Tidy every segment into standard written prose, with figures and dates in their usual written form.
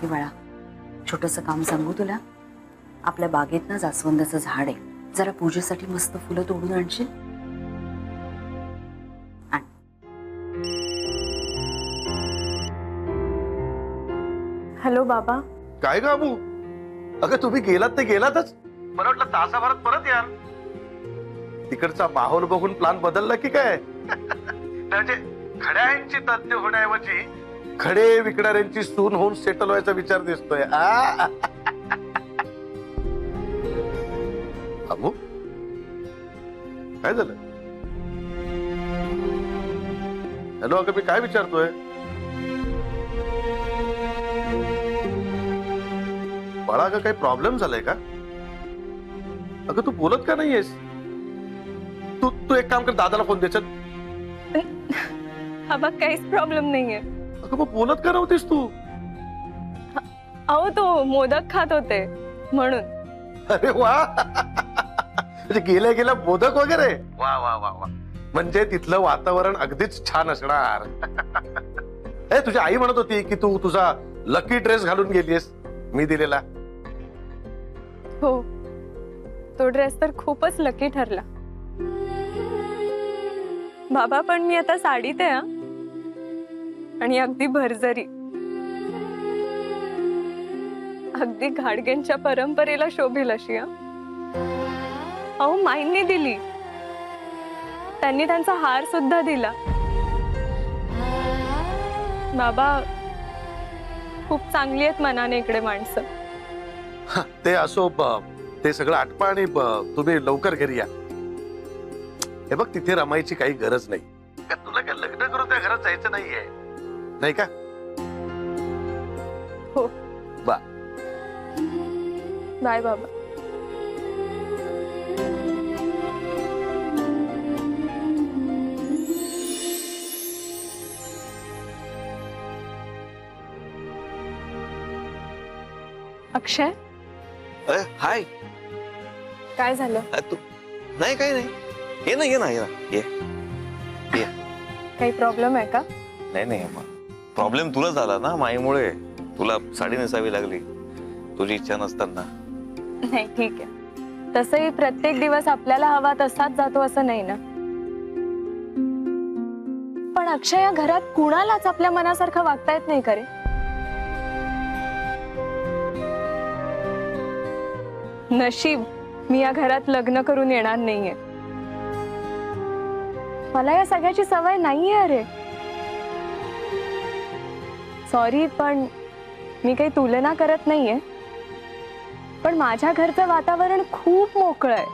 की बाळा, छोटंसं काम सांगू तुला? आपल्या बागेत ना जास्वंदाचं झाड आहे, जरा पूजेसाठी मस्त फुलं तोडून आणशील? आण. हॅलो बाबा. काय ग अबू? अगं तुम्ही गेलात ते गेलातच. मला वाटलं तासाभरात परत याल. तिकडचा माहोल बघून प्लान बदलला की काय? म्हणजे खड्यांची तज्ञ होण्याऐवजी खडे विकणाऱ्यांची सून होऊन सेटल व्हायचा विचार दिसतोय. अबू काय झालं? हॅलो, अगं मी काय विचारतोय? बाळा, अगं काही प्रॉब्लेम झालाय का? अगं तू बोलत का नाहीयेस? तू तू एक काम कर, दादाला फोन दे. चल. बाबा काहीच प्रॉब्लेम नाहीये. अगं मग बोलत का नव्हतीस तू? अहो तो मोदक खात होते म्हणून. अरे वा, म्हणजे गेल्या गेल्या मोदक वगैरे. वा वा वा वा, म्हणजे तिथलं वातावरण अगदीच छान असणार. तुझी आई म्हणत होती की तू तुझा लकी ड्रेस घालून गेलीस मी दिलेला. हो, तो ड्रेस तर खूपच लकी ठरला बाबा. पण मी आता साडीत आहे आणि अगदी भरजरी, अगदी घाडगेंच्या परंपरेला शोभेल अशी. अहो माईंनी दिली, त्यांनी त्यांचा हार सुद्धा दिला. बाबा खूप चांगली आहेत मनाने इकडे माणसं. ते असो, ते सगळं आटपा आणि तुम्ही लवकर घरी या. हे बघ, तिथे रमायची काही गरज नाही. तुला काय लग्न करून त्या घरात जायचं नाहीये, नाही का? हो. बा बाय बाबा. अक्षय, हाय. काय झालं? तू नाही, काही नाही. ये ना, ये ना, ये ना, ये ये. काही प्रॉब्लेम आहे का? नाही नाही, प्रॉब्लेम तुला झाला ना माईमुळे. तुला साडी नेसावी लागली तुझी इच्छा नसताना. नाही ठीक आहे. तसंही प्रत्येक दिवस आपल्याला हवा तसाच जातो असं नाही ना. पण अक्षय, या घरात कुणालाच आपल्या मनासारखं वागता येत नाही का रे? नशीब मी या घरात लग्न करून येणार नाहीये. मला या सगळ्याची सवय नाहीये. अरे सॉरी, पण मी काही तुलना करत नाहीये. पण माझ्या घरचं वातावरण खूप मोकळं आहे,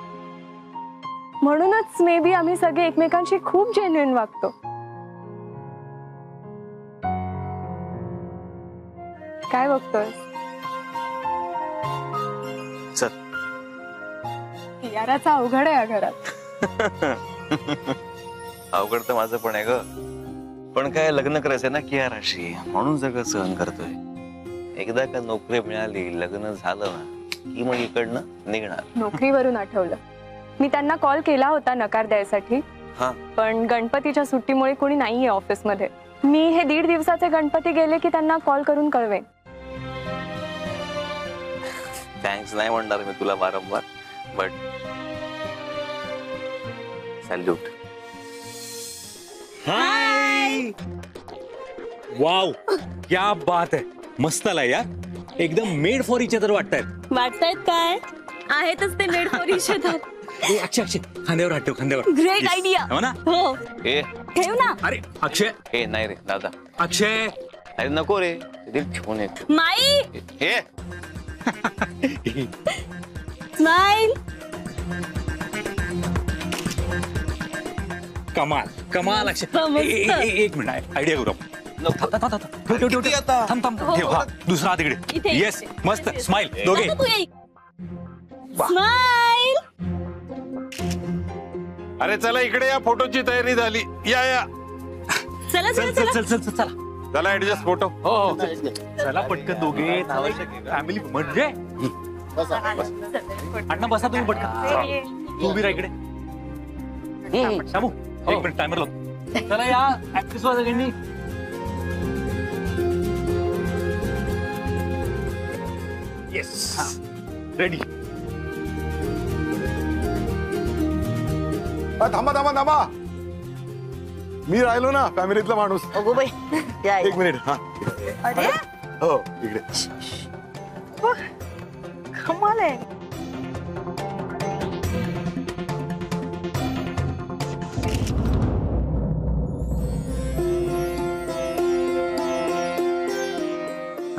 म्हणूनच मे बी आम्ही सगळे एकमेकांशी खूप जेन्युइन वागतो. काय बघतोय? चल. याराचा अवघड आहे या घरात. अवघड तर माझं पण आहे ग. पण काय लग्न करायचंय ना कियाराशी, म्हणून सगळं सहन करतोय. एकदा का नोकरी मिळाली, लग्न झालं ना की मग इकडनं निघणार. नोकरीवरून आठवलं, मी त्यांना कॉल केला होता नकार द्यायसाठी. पण गणपतीच्या सुट्टीमुळे कोणी नाहीये ऑफिस मध्ये. मी हे 1.5 दिवसाचे गणपती गेले की त्यांना कॉल करून कळवेन. थँक्स नाही म्हणणार मी तुला वारंवार, बट सॅल्यूट. हाय. वाव, क्या बात है. मस्त आला यार. एकदम मेड फॉर इच अदर वाटतायत काय? आहेतच ते मेड फॉर इच अदर. अक्षय, अक्षय खांद्यावर हात ठेव, खांद्यावर. Great idea. हो ना? हो, ए ठेव ना. अरे अक्षय. ए नाही रे दादा. अक्षय. अरे नको रे, दिल ठेवून येतो. माई ए स्माइल. कमाल कमाल अक्षय. एक मिनिट, आयडिया करू. थांब थांब ठेव. हा दुसरा हात इकडे. इथे. येस, मस्त. स्माइल दोघे. तू ये. स्माइल. अरे चला इकडे या, फोटोची तयारी झाली. या या, चला चल चला चल चला. चल चल चला. चला ऍडजस्ट फोटो. हो हो चला पटकन दोघे. फॅमिली म्हणजे अण्णा बसा तुम्ही पटकन. तू उभी राहा इकडे. शामू एक मिनिट, टायमर लावतो. चला या ऍक्ट्रेस वा सगळ्यांनी. Yes ready. थांबा थांबा थांबा, मी राहिलो ना फॅमिलीतला माणूस. अगो बाई या एक मिनिट. हा अरे हो इकडे. कमाल आहे.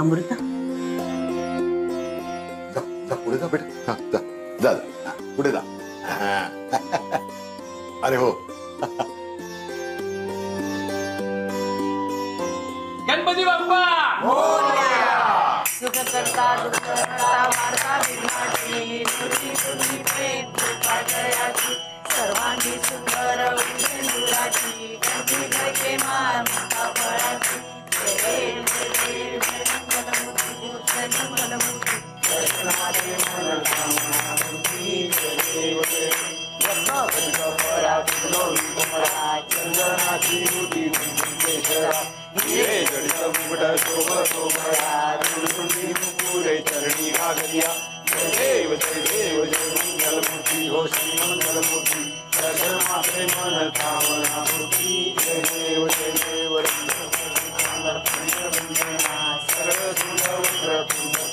अमृता जा पुढे जा बेटा. हा, जा जा जा. हा, पुढे जा. हा. अरे हो. गणपती बाप्पा सुखकर्ता दुःखकर्ता वार्ता विघ्नाची प्रेम कृपा जयाची सर्वांगी सुंदर उंदराची कंठी घरके मान फळाची जय जय जय मंगलमूर्ती भूषण मंगलमूर्ती दर्शनाचे मन कामना मूर्ती जय देव जय रत्नाकरिता फळा फुलो विकमळा चंदनाची रुटी विघ्नेश्वरा हिरे जडित मुकुट शोभ शोभया दुर्गुंडी मुकुरे चरणी घागरिया जय देव जय मंगलमूर्ती हो श्री मंगलमूर्ती दर्शन मात्रे मन कामना मूर्ती जय देव सरळ सुंदर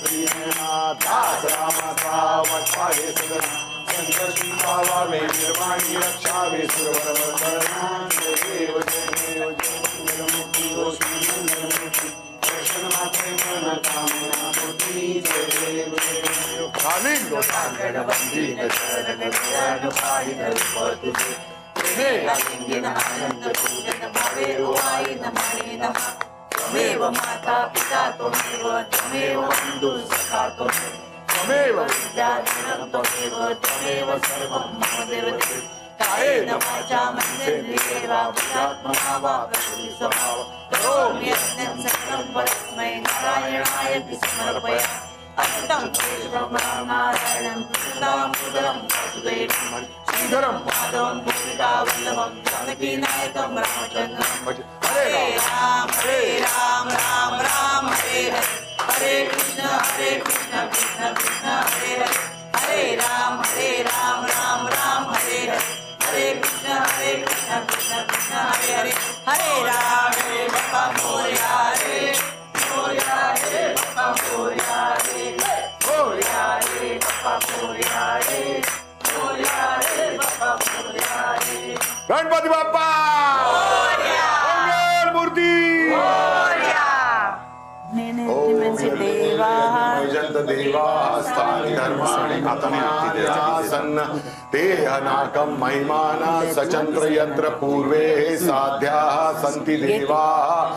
प्रियना दास रामाचा वत्साहे सगना संकटी पावावे निर्वाणी रक्षावे सुरवरवर्धना जय देव जय मंगलमूर्ती हो श्री मंगलमूर्ती दर्शन मात्रे मन कामना मूर्ती जय देव त्वमेव माता पिता त्वमेव त्वमेव बन्धु सखा त्वमेव विद्याधरं त्वमेव त्वमेव सर्वं मम देवते कायेन वाचा मनसेन्द्रिये वा बुद्ध्यात्मना वा प्रकृति स्वभाव करोमि यज्ञं सकलं परस्मै नारायणाय समर्पयामि अनन्तं केशवं नारायणं कृष्णामृतं वासुदेवं श्रीधरं माधवं गोपिकावल्लभं जानकीनायकं रामचन्द्रं हरे राम राम राम हरे हरे हरे कृष्ण कृष्ण कृष्ण हरे हरे हरे राम राम राम हरे हरे हरे कृष्ण कृष्ण कृष्ण हरे हरे हरे राम हरे बाबा मोरया रे मोरया रे बाबा मोरया रे मोरया रे बाबा मोरया रे मोरया रे बाबा मोरया रे. गणपती बाप्पा मंगल मूर्ती स्थानि धर्माणि कथमासन्न ते अनाकं महिमाना सचंद्र यंत्र पूर्वे साध्याः सन्ति देवाः.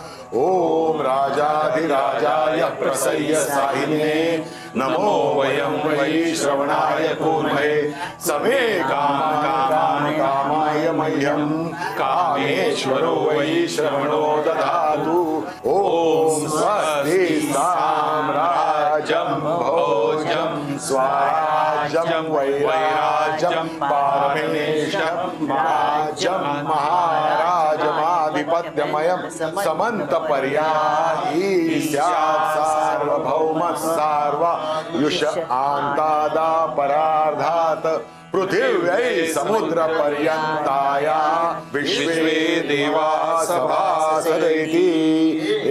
ओम राजाधिराजाय प्रसय्य साहिने नमो वयं वै श्रवणाय कुर्महे समे कामान् कामाय मह्यं कामेश्वरो वै श्रवणो ददातु. ओम स्वस्ति साम्राज्यं भोजं स्वराज्यं वैराज्यं पारमेशं राज्यं महाराजमाधिपत्यमयं समन्तपर्यायी स्यात् सार्वभौम सार्वयुष आन्तादा परार्धात् पृथिव्यै समुद्र पर्यन्ताया विश्वे देवा सभासदेति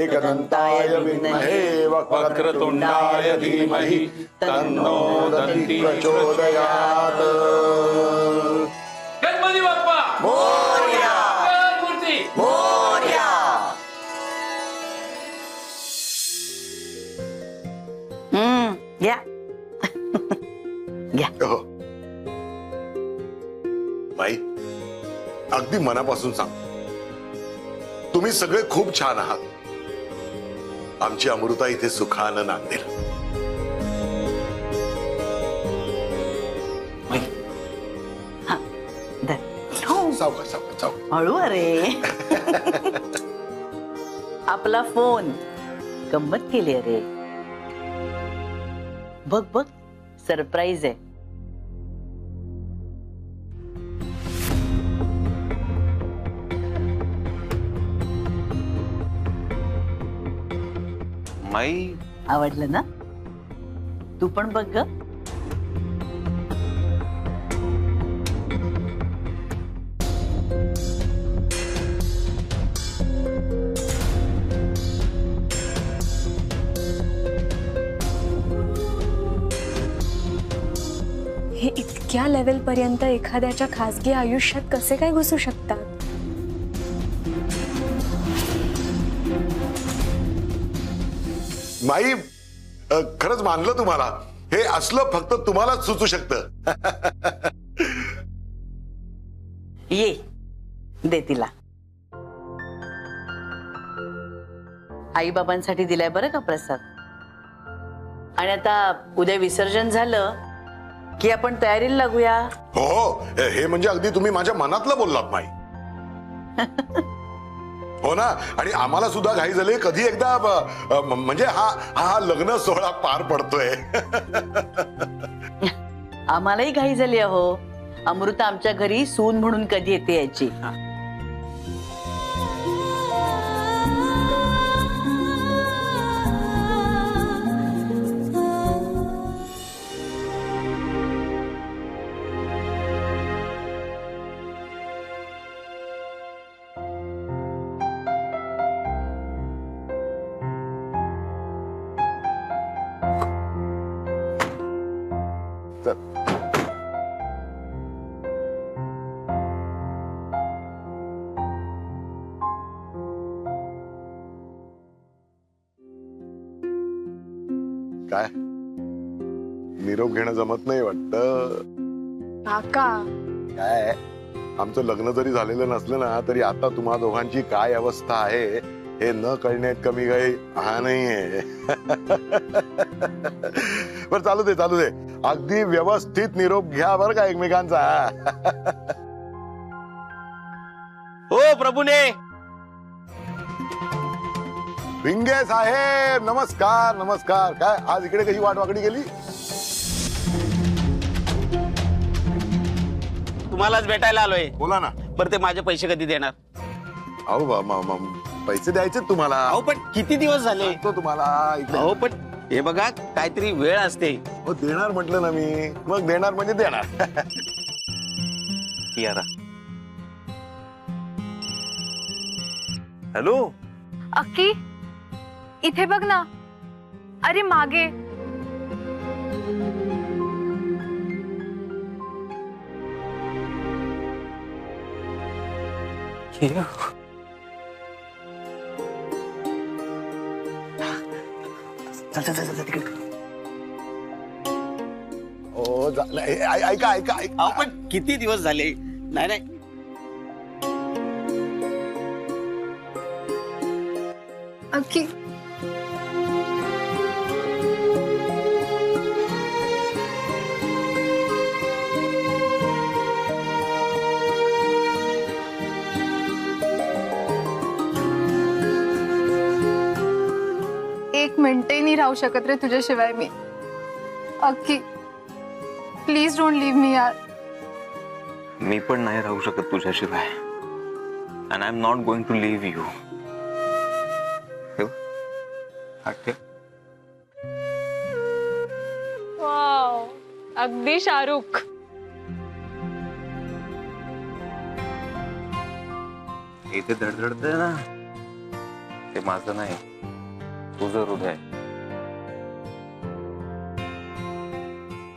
एकदन्ताय विद्महे वक्रतुण्डाय धीमहि तन्नो दन्ति प्रचोदयात्. गणपती बाप्पा मोरया मूर्ती मोरया. घ्या घ्या. हो. बाई अगदी मनापासून सांग, तुम्ही सगळे खूप छान आहात. आमची अमृता इथे सुखानं नांदेल. सावकाश सावकाश सावकाश. हळू अरे आपला फोन गंमत केली अरे. बघ बघ सरप्राईज आहे. माई आवडलं ना. तू पण बघ ग. हे इतक्या लेवल पर्यंत एखाद्याच्या खासगी आयुष्यात कसे काय घुसू शकतात? माई खरंच मानलं तुम्हाला. हे असलं फक्त तुम्हालाच सुचू शकतं. ये दे तिला. आई बाबांसाठी दिलाय बरं का प्रसाद. आणि आता उद्या विसर्जन झालं की आपण तयारीला लागूया. हो हो, हे म्हणजे अगदी तुम्ही माझ्या मनातलं बोललात माई. हो ना. आणि आम्हाला सुद्धा घाई झाली. कधी एकदा म्हणजे हा हा लग्न सोहळा पार पडतोय. आम्हालाही घाई झाली अहो. अमृता आमच्या घरी सून म्हणून कधी येते याची. काय निरोप घेणं जमत नाही वाटतं. काका, काय आमचं लग्न जरी झालेलं नसलं ना तरी आता तुम्हा दोघांची काय अवस्था आहे हे न कळण्यात कमी काही हा नाहीये. बरं चालू दे चालू दे. अगदी व्यवस्थित निरोप घ्या बरं का एकमेकांचा. हो प्रभूने. भिंगे साहेब नमस्कार नमस्कार. काय आज इकडे कशी वाट वाकडी गेली? तुम्हालाच भेटायला आलोय. बोला ना. बरं ते माझे पैसे कधी देणार? अहो पैसे द्यायचे तुम्हाला. अहो पण किती दिवस झाले? सांगतो तुम्हाला इकडे. अहो पण हे बघा काहीतरी वेळ असते. हो देणार म्हटलं ना मी. मग देणार म्हणजे देणार. कियारा. हॅलो. अक्की इथे बघ ना. अरे मागे. ऐका ऐका ऐका. अहो पण किती दिवस झाले? नाही नाही अक्की एक मिनिटही नाही राहू शकत रे तुझ्याशिवाय मी. Akki please don't leave me यार. मी पण नाही राहू शकत तुझ्याशिवाय. And I am not going to leave you. Wow, अगदी शाहरुख. इथे धडधडतंय ना ते माझं नाही तुझं हृदय.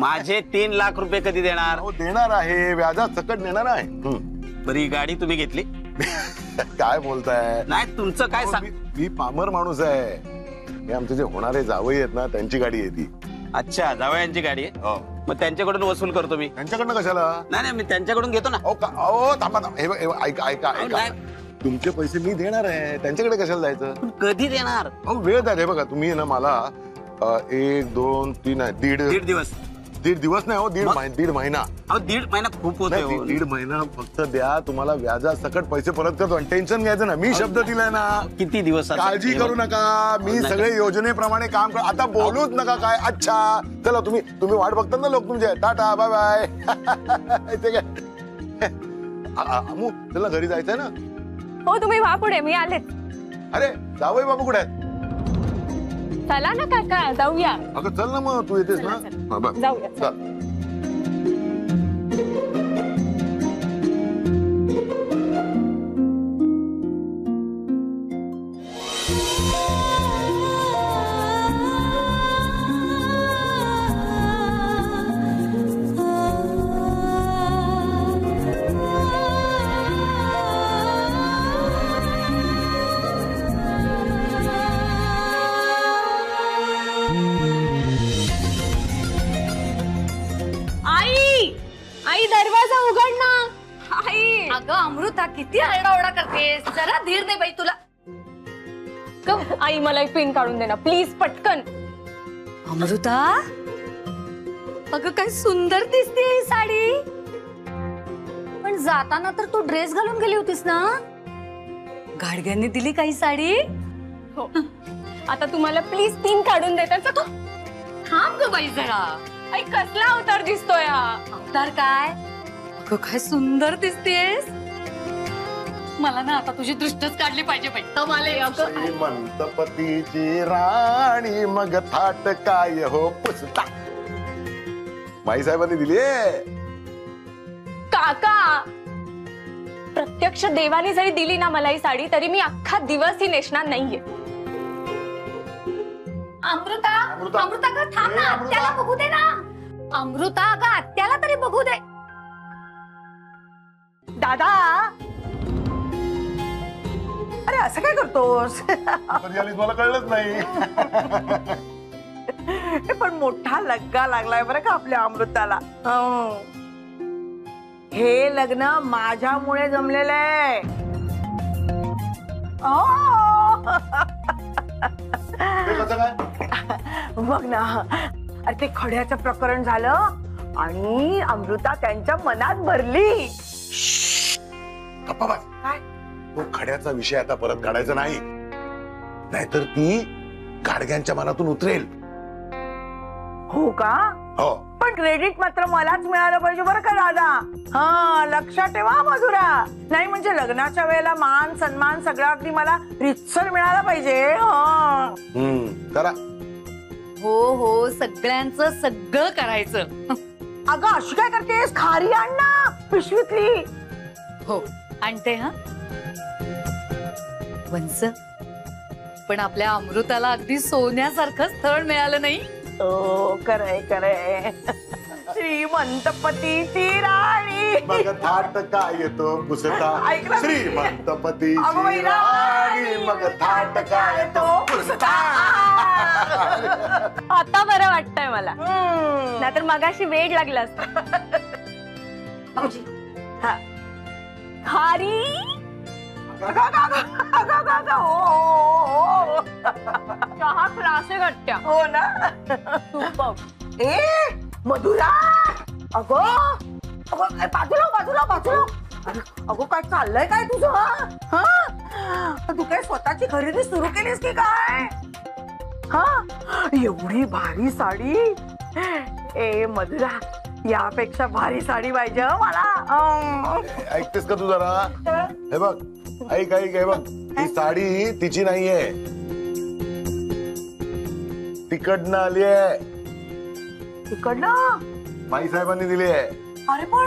माझे 3 लाख रुपये कधी देणार? हो देणार आहे. व्याजात सकट देणार आहे. बरी ही गाडी तुम्ही घेतली? काय बोलताय? नाही तुमचं काय सांग. मी पामर माणूस आहे. हे आमचे जे होणारे जावई आहेत ना त्यांची गाडी आहे ती. अच्छा जावयांची गाडी आहे. मग त्यांच्याकडून वसूल करतो मी. त्यांच्याकडनं कशाला? नाही नाही मी त्यांच्याकडून घेतो ना. थांबा थांबा. हे बघ, ऐका ऐका ऐका. तुमचे पैसे मी देणार आहे. त्यांच्याकडे कशाला जायचं? कधी देणार? अहो वेळ द्या. हे बघा तुम्ही ना मला 1 2 3 दीड दिवस. दीड दिवस नाही हो. दीड महिना. अहो 1.5 महिना खूप होतोय. दीड महिना फक्त द्या. तुम्हाला व्याजा सकट पैसे परत करतो. टेन्शन घ्यायचं ना. मी शब्द दिलाय ना. किती दिवस? काळजी करू नका. मी सगळे योजनेप्रमाणे काम कर. आता बोलूच नका काय. अच्छा चला तुम्ही वाट बघतात ना लोक तुमचे. Tata bye bye. ते काय अमू चला घरी जायचंय ना. हो तुम्ही व्हा पुढे, मी आले. अरे जावई बाबू कुठे आहेत? चला ना काका जाऊया. अगं चल ना मग, तू येतेस ना. हा, बरं. जाऊया. चल. आई दरवाजा उघड ना. आई अगं अमृता किती आरडाओरडा करतेस, जरा धीर दे बाई तुला. आई मला एक पिन काढून दे ना प्लीज पटकन. अमृता अगं काय सुंदर दिसते ही साडी. पण जाताना तर तू ड्रेस घालून गेली होतीस ना. गाडग्यांनी दिली काही साडी. हो आता तुम्हाला प्लीज पिन काढून दे त्याचा. थांब ग बाई जरा. आई कसला अवतार दिसतोय हा. अवतार काय, अगं काय सुंदर दिसतेस. मला ना आता तुझी दृष्टच काढली पाहिजे बाई. श्रीमंतपतीची राणी मग थाट काय हो पुसता. माईसाहेबांनी दिली. काका प्रत्यक्ष देवाने जरी दिली ना मला ही साडी तरी मी अख्खा दिवस ही नेसणार नाहीये. अमृता अमृता. अमृता ग थांब ना, अमृता. आत्याला बघू दे ना. अमृता ग आत्याला तरी बघू दे. दादा अरे असं काय करतोस? कधी आलीस मला कळलंच नाही. पण मोठा लग्गा लागलाय बरं का आपल्या अमृताला. हे लग्न माझ्यामुळे जमलेलं आहे. ते कसं काय? बघ ना, अरे ते खड्याचं प्रकरण झालं आणि अमृता त्यांच्या मनात भरली. गप्पा बस. काय? तो खड्याचा विषय आता परत काढायचा नाही, नाहीतर ती गाडग्यांच्या मनातून उतरेल. हो का? हो. पण क्रेडिट मात्र मलाच मिळालं पाहिजे बरं का दादा. हा लक्षात ठेवा मधुरा. नाही म्हणजे लग्नाच्या वेळेला मान सन्मान सगळं अगदी मला रितसर मिळाला पाहिजे. करा. हो हो सगळ्यांचं सगळं करायचं. अगं अशी काय करतेस? खारी आण ना पिशवीतली. हो आणते. हा वंस, पण आपल्या अमृताला अगदी सोन्यासारखं स्थळ मिळालं नाही. हो खरंय खरंय. श्रीमंतपतीची राणी मग थाट काय येतो पुसता. ऐकलं? श्रीमंतपतीची अगं बाई, राणी मग थाट काय येतो पुसता. आता बरं वाटतंय मला, नाहीतर मगाशी वेड लागला असता. खारी चहा क्लासे घट्ट्या. हो ना. ए मधुरा अगो अगो बाजूला बाजूला बाजूला. अगो काय चाललंय काय तुझं? हा तू काय स्वतःची खरेदी सुरू केलीस की काय? हा एवढी भारी साडी. ए मधुरा यापेक्षा भारी साडी पाहिजे मला. ऐकतेस का तू जरा? हे बघ ऐक ऐक. हे बघ ही साडी तिची नाहीये, तिकडनं आली आहे. तिकडनं? माई साहेबांनी दिली आहे. अरे पण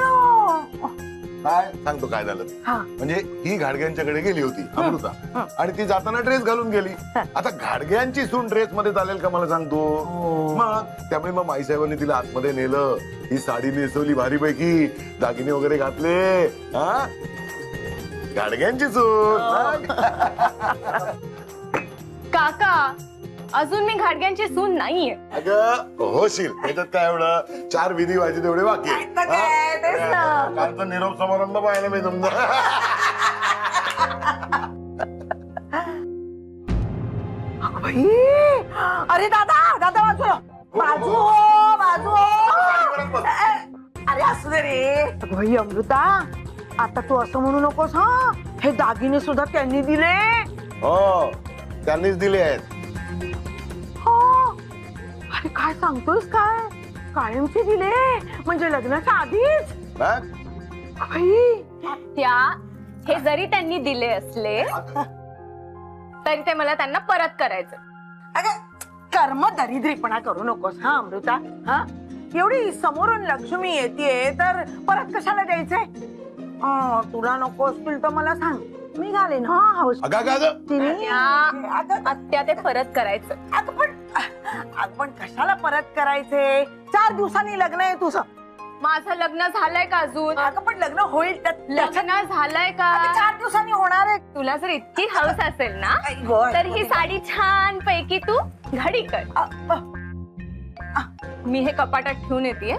काय सांगतो काय झालं. म्हणजे ही घाडग्यांच्याकडे गेली होती अमृता, आणि ती जाताना ड्रेस घालून गेली. आता घाडग्यांची सून ड्रेस मध्ये चालेल का मला सांगतो? मग त्यामुळे मग माई साहेबांनी तिला आतमध्ये नेलं. ही साडी नेसवली भारीपैकी, दागिने वगैरे घातले. हा घाडग्यांची सून. काका अजून मी घाडग्यांची सून नाहीये. अगं होशील, त्याच्यात काय एवढं 4 विधी व्हायचे तेवढे बाकी. कालचा निरोप समारंभ पाहिला मी तुमचा. अरे दादा दादा बाजू बाजू बाजू. अरे असू दे रे. भाई अमृता आता तू असं म्हणू नकोस. हा हे दागिने सुद्धा त्यांनी दिले. हो त्यांनीच दिले आहेत. अरे काय सांगतोस? काय कायमचे दिले म्हणजे लग्नाच्या आधीच? त्या हे जरी त्यांनी दिले असले तरी ते मला त्यांना परत करायचं. अगं कर्म दरिद्रीपणा करू नकोस हा अमृता. हा एवढी समोरून लक्ष्मी येते तर परत कशाला द्यायचंय? तुला नको असतील तर मला सांग, मी घालेन. हा हौस. आत्या ते परत करायचं. अगं पण कशाला परत करायचे? 4 दिवसांनी लग्न आहे तुझं. माझं लग्न झालंय का अजून? अगं पण लग्न होईल लग्न झालंय का? 4 दिवसांनी होणार आहे. तुला जर इतकी हौस असेल ना गं, तर ही साडी छान पैकी तू घडी कर. मी हे कपाटात ठेवून येते.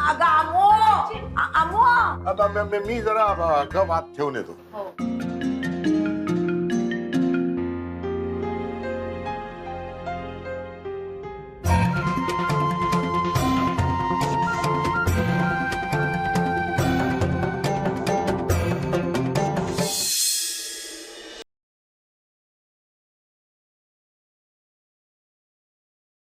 अगं अमो, आता मी जरा गप आत ठेवून येतो.